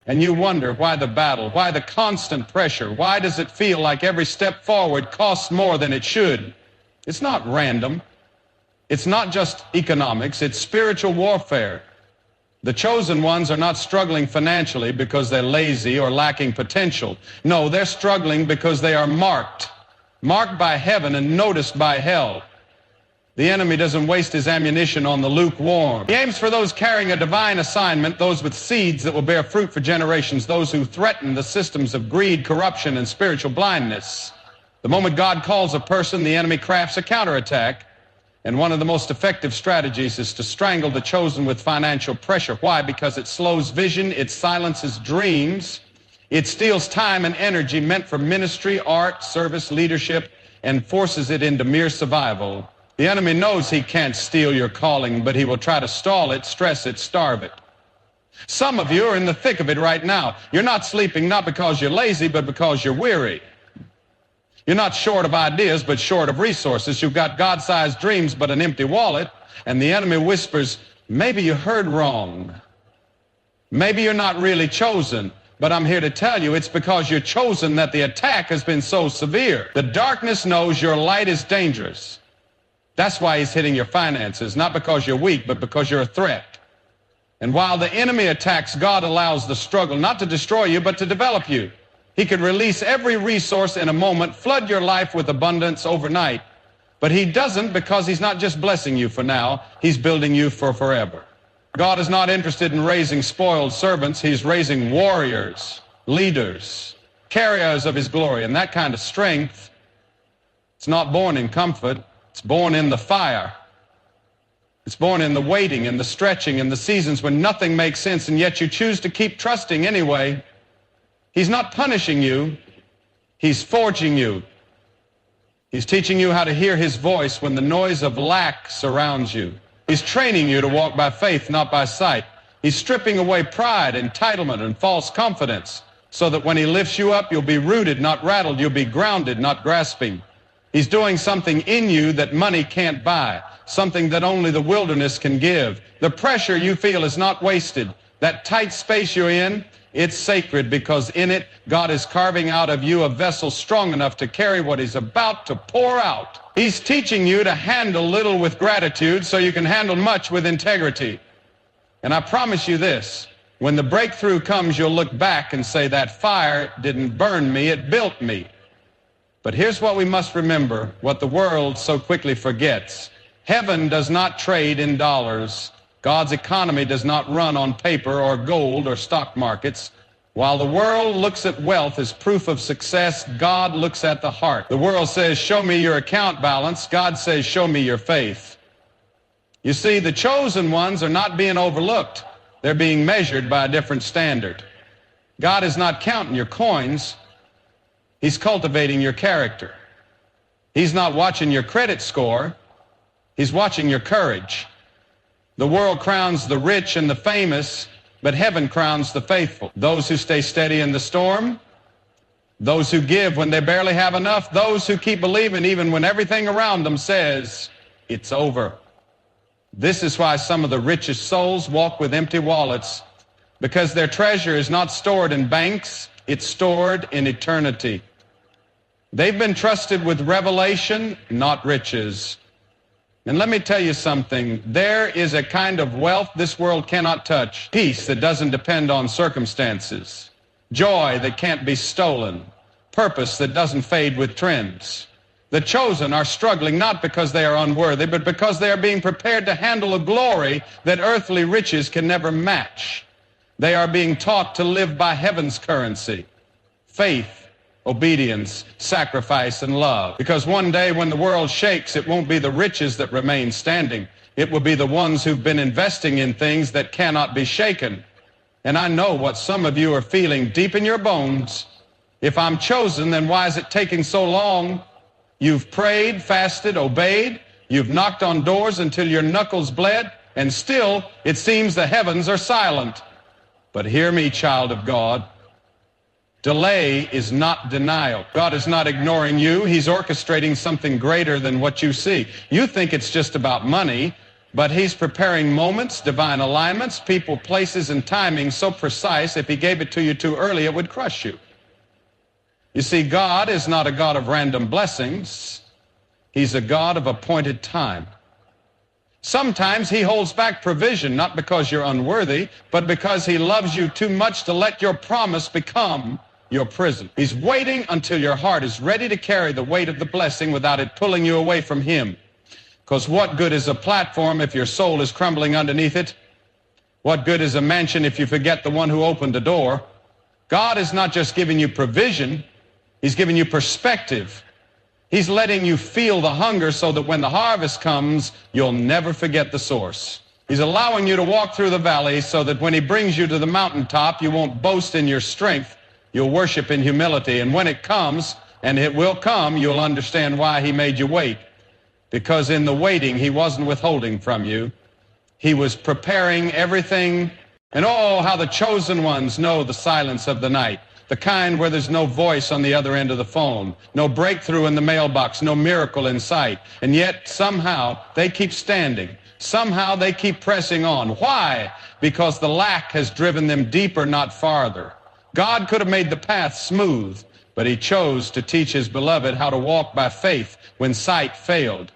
And you wonder why the battle, why the constant pressure, why does it feel like every step forward costs more than it should? It's not random. It's not just economics, it's spiritual warfare. The chosen ones are not struggling financially because they're lazy or lacking potential. No, they're struggling because they are marked by heaven and noticed by hell. The enemy doesn't waste his ammunition on the lukewarm. He aims for those carrying a divine assignment, those with seeds that will bear fruit for generations, those who threaten the systems of greed, corruption, and spiritual blindness. The moment God calls a person, the enemy crafts a counterattack. And one of the most effective strategies is to strangle the chosen with financial pressure. Why? Because it slows vision, it silences dreams, it steals time and energy meant for ministry, art, service, leadership, and forces it into mere survival. The enemy knows he can't steal your calling, but he will try to stall it, stress it, starve it. Some of you are in the thick of it right now. You're not sleeping not because you're lazy, but because you're weary. You're not short of ideas, but short of resources. You've got God-sized dreams, but an empty wallet, and the enemy whispers, maybe you heard wrong. Maybe you're not really chosen, but I'm here to tell you it's because you're chosen that the attack has been so severe. The darkness knows your light is dangerous. That's why he's hitting your finances, not because you're weak, but because you're a threat. And while the enemy attacks, God allows the struggle not to destroy you, but to develop you. He could release every resource in a moment, flood your life with abundance overnight. But he doesn't, because he's not just blessing you for now, he's building you for forever. God is not interested in raising spoiled servants. He's raising warriors, leaders, carriers of his glory. And that kind of strength, it's not born in comfort. It's born in the fire. It's born in the waiting and the stretching and the seasons when nothing makes sense, and yet you choose to keep trusting anyway. He's not punishing you. He's forging you. He's teaching you how to hear his voice when the noise of lack surrounds you. He's training you to walk by faith, not by sight. He's stripping away pride, entitlement, and false confidence so that when he lifts you up, you'll be rooted, not rattled. You'll be grounded, not grasping. He's doing something in you that money can't buy, something that only the wilderness can give. The pressure you feel is not wasted. That tight space you're in, it's sacred, because in it, God is carving out of you a vessel strong enough to carry what he's about to pour out. He's teaching you to handle little with gratitude so you can handle much with integrity. And I promise you this, when the breakthrough comes, you'll look back and say, that fire didn't burn me, it built me. But here's what we must remember, what the world so quickly forgets. Heaven does not trade in dollars. God's economy does not run on paper or gold or stock markets. While the world looks at wealth as proof of success, God looks at the heart. The world says, show me your account balance. God says, show me your faith. You see, the chosen ones are not being overlooked. They're being measured by a different standard. God is not counting your coins. He's cultivating your character. He's not watching your credit score. He's watching your courage. The world crowns the rich and the famous, but heaven crowns the faithful. Those who stay steady in the storm, those who give when they barely have enough, those who keep believing even when everything around them says it's over. This is why some of the richest souls walk with empty wallets, because their treasure is not stored in banks, it's stored in eternity. They've been trusted with revelation, not riches. And let me tell you something, there is a kind of wealth this world cannot touch. Peace that doesn't depend on circumstances. Joy that can't be stolen. Purpose that doesn't fade with trends. The chosen are struggling not because they are unworthy, but because they are being prepared to handle a glory that earthly riches can never match. They are being taught to live by heaven's currency. Faith, obedience, sacrifice, and love. Because one day when the world shakes, it won't be the riches that remain standing. It will be the ones who've been investing in things that cannot be shaken. And I know what some of you are feeling deep in your bones. If I'm chosen, then why is it taking so long? You've prayed, fasted, obeyed. You've knocked on doors until your knuckles bled, and still it seems the heavens are silent. But hear me, child of God. Delay is not denial. God is not ignoring you. He's orchestrating something greater than what you see. You think it's just about money. But he's preparing moments, divine alignments, people, places, and timing so precise, if he gave it to you too early, it would crush you. You see, God is not a God of random blessings. He's a God of appointed time. Sometimes he holds back provision, not because you're unworthy, but because he loves you too much to let your promise become your prison. He's waiting until your heart is ready to carry the weight of the blessing without it pulling you away from him. Because what good is a platform if your soul is crumbling underneath it? What good is a mansion if you forget the one who opened the door? God is not just giving you provision, he's giving you perspective. He's letting you feel the hunger so that when the harvest comes, you'll never forget the source. He's allowing you to walk through the valley so that when he brings you to the mountaintop, you won't boast in your strength, you'll worship in humility. And when it comes, and it will come, you'll understand why he made you wait. Because in the waiting, he wasn't withholding from you. He was preparing everything. And oh, how the chosen ones know the silence of the night. The kind where there's no voice on the other end of the phone, no breakthrough in the mailbox, no miracle in sight. And yet somehow they keep standing. Somehow they keep pressing on. Why? Because the lack has driven them deeper, not farther. God could have made the path smooth, but he chose to teach his beloved how to walk by faith when sight failed.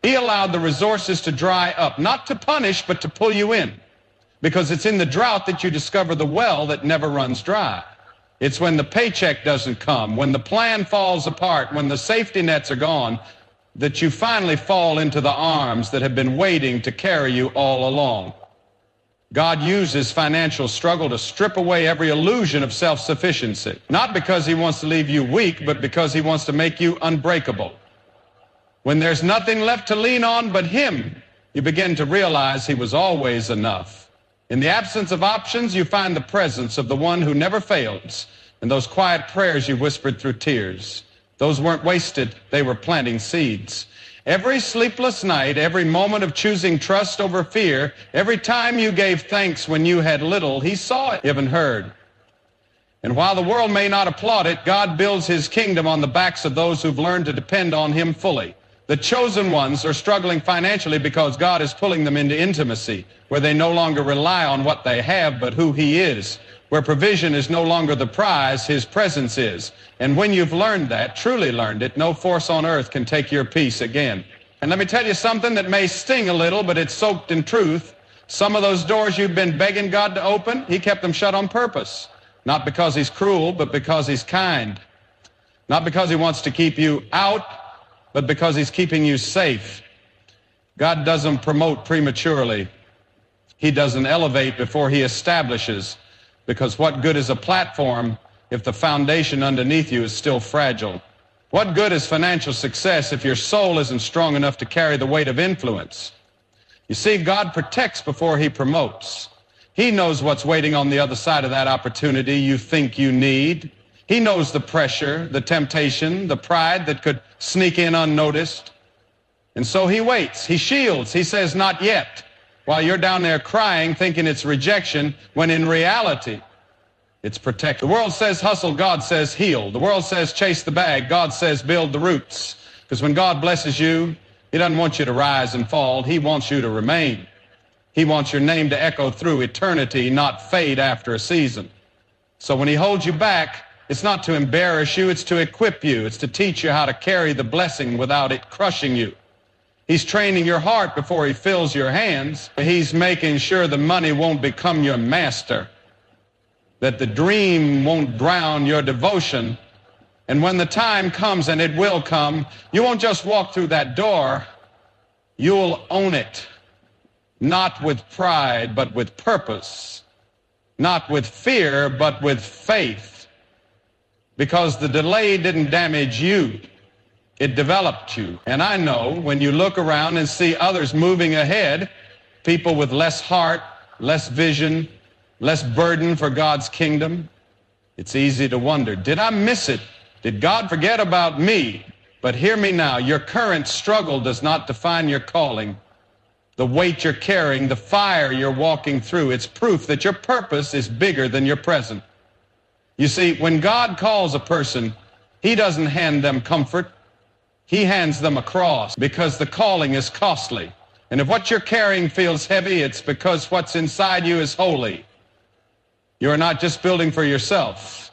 He allowed the resources to dry up, not to punish, but to pull you in. Because it's in the drought that you discover the well that never runs dry. It's when the paycheck doesn't come, when the plan falls apart, when the safety nets are gone, that you finally fall into the arms that have been waiting to carry you all along. God uses financial struggle to strip away every illusion of self-sufficiency, not because he wants to leave you weak, but because he wants to make you unbreakable. When there's nothing left to lean on but him, you begin to realize he was always enough. In the absence of options, you find the presence of the one who never fails. And those quiet prayers you whispered through tears, those weren't wasted, they were planting seeds. Every sleepless night, every moment of choosing trust over fear, every time you gave thanks when you had little, he saw it, even heard. And while the world may not applaud it, God builds his kingdom on the backs of those who've learned to depend on him fully. The chosen ones are struggling financially because God is pulling them into intimacy, where they no longer rely on what they have, but who he is, where provision is no longer the prize, his presence is. And when you've learned that, truly learned it, no force on earth can take your peace again. And let me tell you something that may sting a little, but it's soaked in truth. Some of those doors you've been begging God to open, he kept them shut on purpose. Not because he's cruel, but because he's kind. Not because he wants to keep you out, but because he's keeping you safe. God doesn't promote prematurely. He doesn't elevate before he establishes, because what good is a platform if the foundation underneath you is still fragile? What good is financial success if your soul isn't strong enough to carry the weight of influence? You see, God protects before he promotes. He knows what's waiting on the other side of that opportunity you think you need. He knows the pressure, the temptation, the pride that could sneak in unnoticed. And so he waits, he shields, he says, not yet, while you're down there crying, thinking it's rejection, when in reality, it's protection. The world says hustle, God says heal. The world says chase the bag, God says build the roots. Because when God blesses you, he doesn't want you to rise and fall, he wants you to remain. He wants your name to echo through eternity, not fade after a season. So when he holds you back, it's not to embarrass you, it's to equip you. It's to teach you how to carry the blessing without it crushing you. He's training your heart before he fills your hands. He's making sure the money won't become your master, that the dream won't drown your devotion. And when the time comes, and it will come, you won't just walk through that door, you'll own it. Not with pride, but with purpose. Not with fear, but with faith. Because the delay didn't damage you, it developed you. And I know when you look around and see others moving ahead, people with less heart, less vision, less burden for God's kingdom, it's easy to wonder, did I miss it? Did God forget about me? But hear me now, your current struggle does not define your calling. The weight you're carrying, the fire you're walking through, it's proof that your purpose is bigger than your present. You see, when God calls a person, he doesn't hand them comfort. He hands them a cross, because the calling is costly. And if what you're carrying feels heavy, it's because what's inside you is holy. You are not just building for yourself.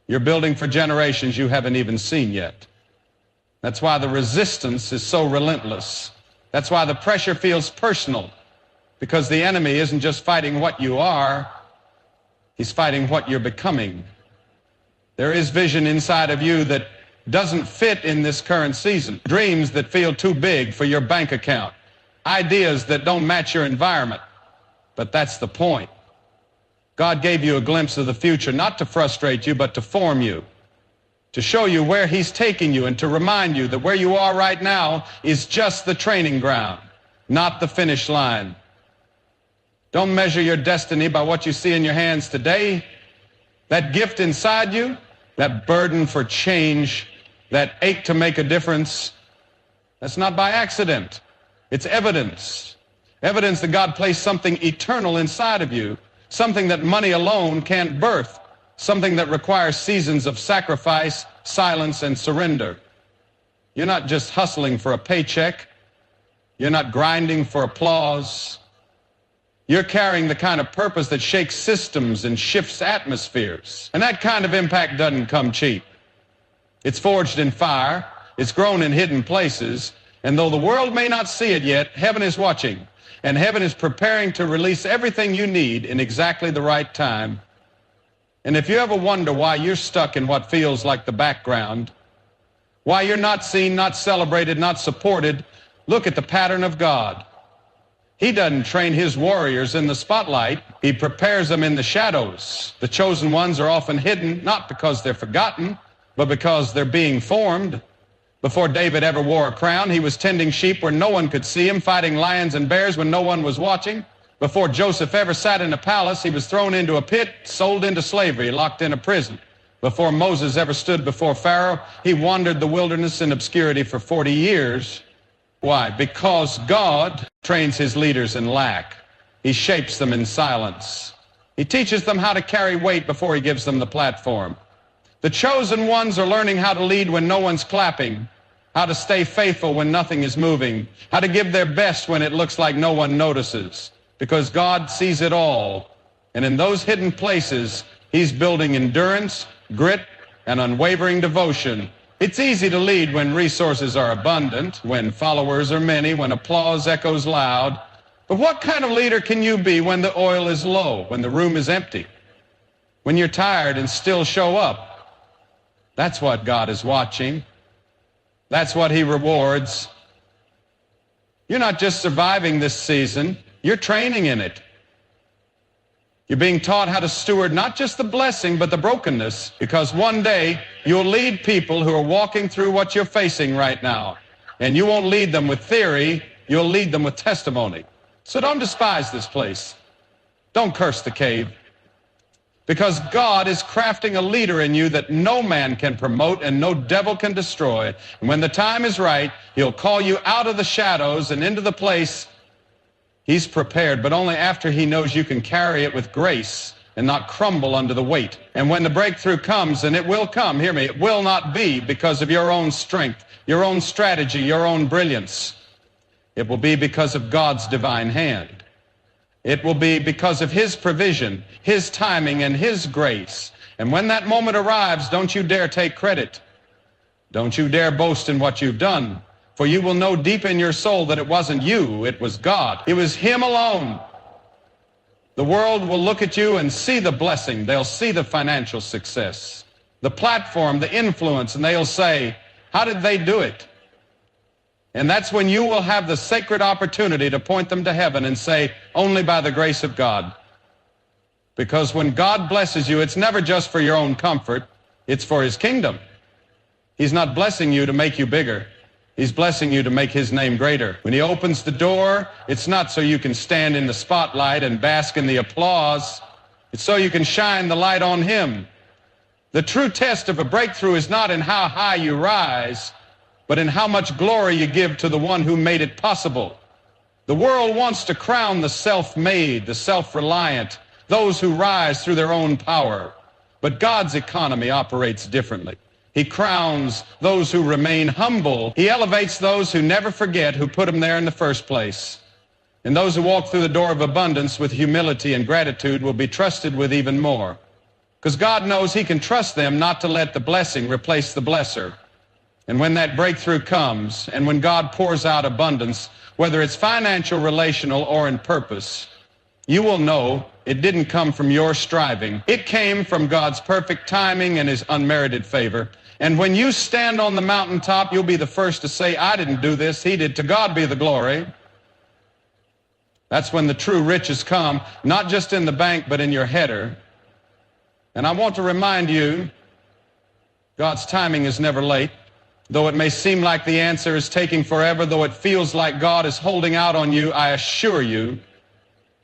You're building for generations you haven't even seen yet. That's why the resistance is so relentless. That's why the pressure feels personal, because the enemy isn't just fighting what you are, he's fighting what you're becoming. There is vision inside of you that doesn't fit in this current season. Dreams that feel too big for your bank account. Ideas that don't match your environment. But that's the point. God gave you a glimpse of the future, not to frustrate you, but to form you, to show you where he's taking you, and to remind you that where you are right now is just the training ground, not the finish line. Don't measure your destiny by what you see in your hands today. That gift inside you, that burden for change, that ache to make a difference, that's not by accident. It's evidence. Evidence that God placed something eternal inside of you, something that money alone can't birth, something that requires seasons of sacrifice, silence, and surrender. You're not just hustling for a paycheck. You're not grinding for applause. You're carrying the kind of purpose that shakes systems and shifts atmospheres. And that kind of impact doesn't come cheap. It's forged in fire. It's grown in hidden places. And though the world may not see it yet, heaven is watching. And heaven is preparing to release everything you need in exactly the right time. And if you ever wonder why you're stuck in what feels like the background, why you're not seen, not celebrated, not supported, look at the pattern of God. He doesn't train his warriors in the spotlight. He prepares them in the shadows. The chosen ones are often hidden, not because they're forgotten, but because they're being formed. Before David ever wore a crown, he was tending sheep where no one could see him, fighting lions and bears when no one was watching. Before Joseph ever sat in a palace, he was thrown into a pit, sold into slavery, locked in a prison. Before Moses ever stood before Pharaoh, he wandered the wilderness in obscurity for 40 years. Why? Because God trains his leaders in lack. He shapes them in silence. He teaches them how to carry weight before he gives them the platform. The chosen ones are learning how to lead when no one's clapping, how to stay faithful when nothing is moving, how to give their best when it looks like no one notices, because God sees it all. And in those hidden places, he's building endurance, grit, and unwavering devotion. It's easy to lead when resources are abundant, when followers are many, when applause echoes loud. But what kind of leader can you be when the oil is low, when the room is empty, when you're tired and still show up? That's what God is watching. That's what he rewards. You're not just surviving this season, you're training in it. You're being taught how to steward not just the blessing, but the brokenness, because one day you'll lead people who are walking through what you're facing right now. And you won't lead them with theory, you'll lead them with testimony. So don't despise this place. Don't curse the cave. Because God is crafting a leader in you that no man can promote and no devil can destroy. And when the time is right, he'll call you out of the shadows and into the place he's prepared, but only after he knows you can carry it with grace and not crumble under the weight. And when the breakthrough comes, and it will come, hear me, it will not be because of your own strength, your own strategy, your own brilliance. It will be because of God's divine hand. It will be because of his provision, his timing, and his grace. And when that moment arrives, don't you dare take credit. Don't you dare boast in what you've done, for you will know deep in your soul that it wasn't you, it was God. It was him alone. The world will look at you and see the blessing. They'll see the financial success, the platform, the influence, and they'll say, how did they do it? And that's when you will have the sacred opportunity to point them to heaven and say, only by the grace of God. Because when God blesses you, it's never just for your own comfort, it's for his kingdom. He's not blessing you to make you bigger. He's blessing you to make his name greater. When he opens the door, it's not so you can stand in the spotlight and bask in the applause. It's so you can shine the light on him. The true test of a breakthrough is not in how high you rise, but in how much glory you give to the one who made it possible. The world wants to crown the self-made, the self-reliant, those who rise through their own power. But God's economy operates differently. He crowns those who remain humble. He elevates those who never forget who put them there in the first place. And those who walk through the door of abundance with humility and gratitude will be trusted with even more. Because God knows He can trust them not to let the blessing replace the blesser. And when that breakthrough comes, and when God pours out abundance, whether it's financial, relational, or in purpose, you will know it didn't come from your striving. It came from God's perfect timing and His unmerited favor. And when you stand on the mountaintop, you'll be the first to say, I didn't do this, He did. To God be the glory. That's when the true riches come, not just in the bank, but in your header. And I want to remind you, God's timing is never late. Though it may seem like the answer is taking forever, though it feels like God is holding out on you, I assure you,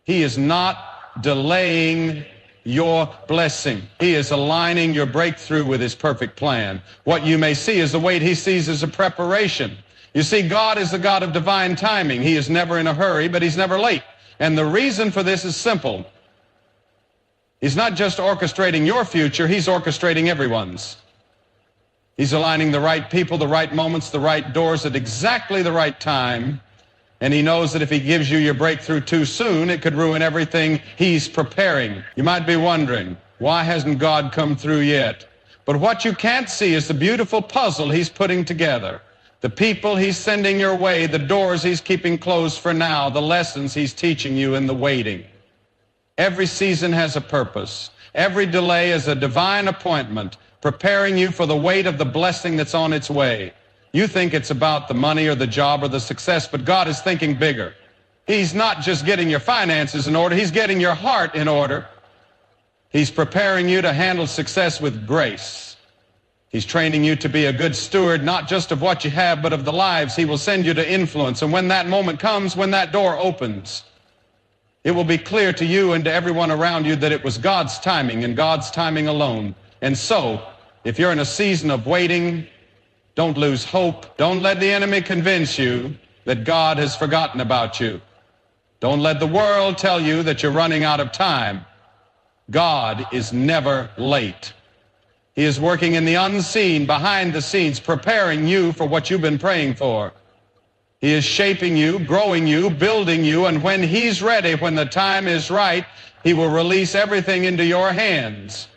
He is not delaying your blessing. He is aligning your breakthrough with His perfect plan. What you may see as the wait, He sees as a preparation. You see, God is the God of divine timing. He is never in a hurry, but He's never late. And the reason for this is simple. He's not just orchestrating your future, He's orchestrating everyone's. He's aligning the right people, the right moments, the right doors at exactly the right time. And He knows that if He gives you your breakthrough too soon, it could ruin everything He's preparing. You might be wondering, why hasn't God come through yet? But what you can't see is the beautiful puzzle He's putting together. The people He's sending your way, the doors He's keeping closed for now, the lessons He's teaching you in the waiting. Every season has a purpose. Every delay is a divine appointment, preparing you for the weight of the blessing that's on its way. You think it's about the money or the job or the success, but God is thinking bigger. He's not just getting your finances in order, He's getting your heart in order. He's preparing you to handle success with grace. He's training you to be a good steward, not just of what you have, but of the lives He will send you to influence. And when that moment comes, when that door opens, it will be clear to you and to everyone around you that it was God's timing and God's timing alone. And so, if you're in a season of waiting, don't lose hope. Don't let the enemy convince you that God has forgotten about you. Don't let the world tell you that you're running out of time. God is never late. He is working in the unseen, behind the scenes, preparing you for what you've been praying for. He is shaping you, growing you, building you, and when He's ready, when the time is right, He will release everything into your hands.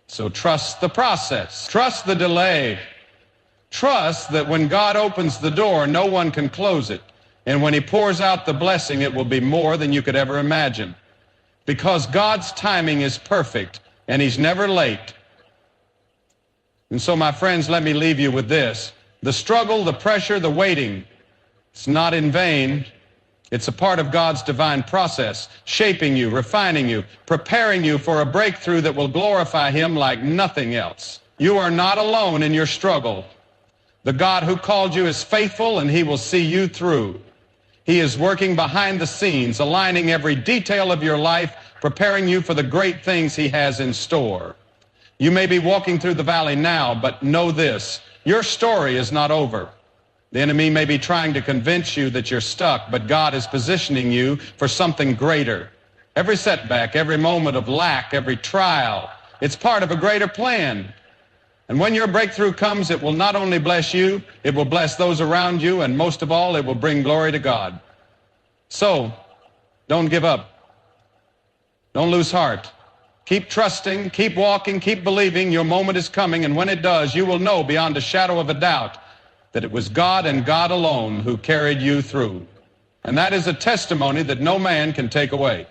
So trust the process. Trust the delay. Trust that when God opens the door, no one can close it. And when He pours out the blessing, it will be more than you could ever imagine. Because God's timing is perfect, and He's never late. And so, my friends, let me leave you with this. The struggle, the pressure, the waiting, it's not in vain. It's a part of God's divine process, shaping you, refining you, preparing you for a breakthrough that will glorify Him like nothing else. You are not alone in your struggle. The God who called you is faithful, and He will see you through. He is working behind the scenes, aligning every detail of your life, preparing you for the great things He has in store. You may be walking through the valley now, but know this, your story is not over. The enemy may be trying to convince you that you're stuck, but God is positioning you for something greater. Every setback, every moment of lack, every trial, it's part of a greater plan. And when your breakthrough comes, it will not only bless you, it will bless those around you, and most of all, it will bring glory to God. So, don't give up. Don't lose heart. Keep trusting, keep walking, keep believing. Your moment is coming, and when it does, you will know beyond a shadow of a doubt that it was God and God alone who carried you through. And that is a testimony that no man can take away.